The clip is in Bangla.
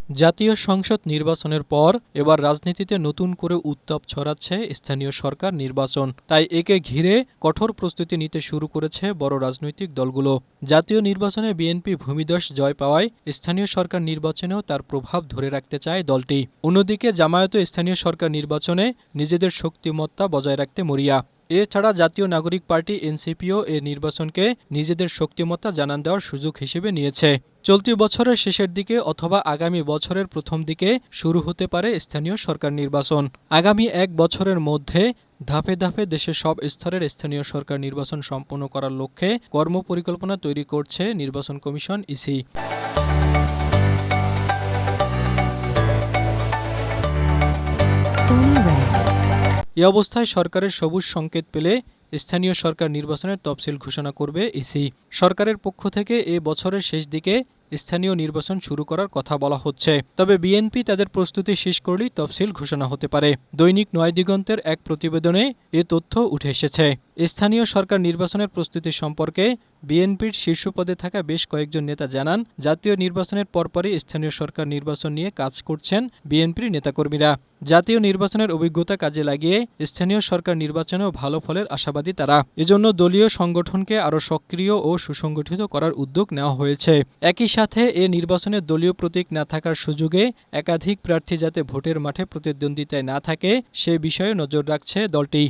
জাতীয় সংসদ নির্বাচনের পর এবার রাজনীতিতে নতুন করে উত্তাপ ছড়াচ্ছে স্থানীয় সরকার নির্বাচন। তাই একে ঘিরে কঠোর প্রস্তুতি নিতে শুরু করেছে বড় রাজনৈতিক দলগুলো। জাতীয় নির্বাচনে বিএনপি ভূমিধস জয় পাওয়ায় স্থানীয় সরকার নির্বাচনেও তার প্রভাব ধরে রাখতে চায় দলটি। অন্যদিকে জামায়াতও স্থানীয় সরকার নির্বাচনে নিজেদের শক্তিমত্তা বজায় রাখতে মরিয়া। এছাড়া জাতীয় নাগরিক পার্টি এনসিপিও এ নির্বাচনকে নিজেদের শক্তিমত্তা জানান দেওয়ার সুযোগ হিসেবে নিয়েছে। চলতি বছরের শেষের দিকে অথবা আগামী বছরের প্রথম দিকে শুরু হতে পারে স্থানীয় সরকার নির্বাচন। আগামী এক বছরের মধ্যে ধাপে ধাপে দেশের সব স্তরের স্থানীয় সরকার নির্বাচন সম্পন্ন করার লক্ষ্যে কর্মপরিকল্পনা তৈরি করছে নির্বাচন কমিশন ইসি। এ অবস্থায় সরকারের সবুজ সংকেত পেলে স্থানীয় সরকার নির্বাচনের তফসিল ঘোষণা করবে ইসি। সরকারের পক্ষ থেকে এ বছরের শেষ দিকে স্থানীয় নির্বাচন শুরু করার কথা বলা হচ্ছে। তবে বিএনপি তাদের প্রস্তুতি শেষ করলেই তফসিল ঘোষণা হতে পারে। দৈনিক নয় দিগন্তের এক প্রতিবেদনে এ তথ্য উঠে এসেছে। স্থানীয় সরকার নির্বাচনের প্রস্তুতি সম্পর্কে বিএনপির শীর্ষ পদে থাকা বেশ কয়েকজন নেতা জানান, জাতীয় নির্বাচনের পরপরই স্থানীয় সরকার নির্বাচন নিয়ে কাজ করছেন বিএনপির নেতাকর্মীরা। জাতীয় নির্বাচনের অভিজ্ঞতা কাজে লাগিয়ে স্থানীয় সরকার নির্বাচনেও ভালো ফলের আশাবাদী তারা। এজন্য দলীয় সংগঠনকে আরও সক্রিয় ও সুসংগঠিত করার উদ্যোগ নেওয়া হয়েছে। একই সাথে এ নির্বাচনে দলীয় প্রতীক না থাকার সুযোগে একাধিক প্রার্থী যাতে ভোটের মাঠে প্রতিদ্বন্দ্বিতায় না থাকে সে বিষয়ে নজর রাখছে দলটি।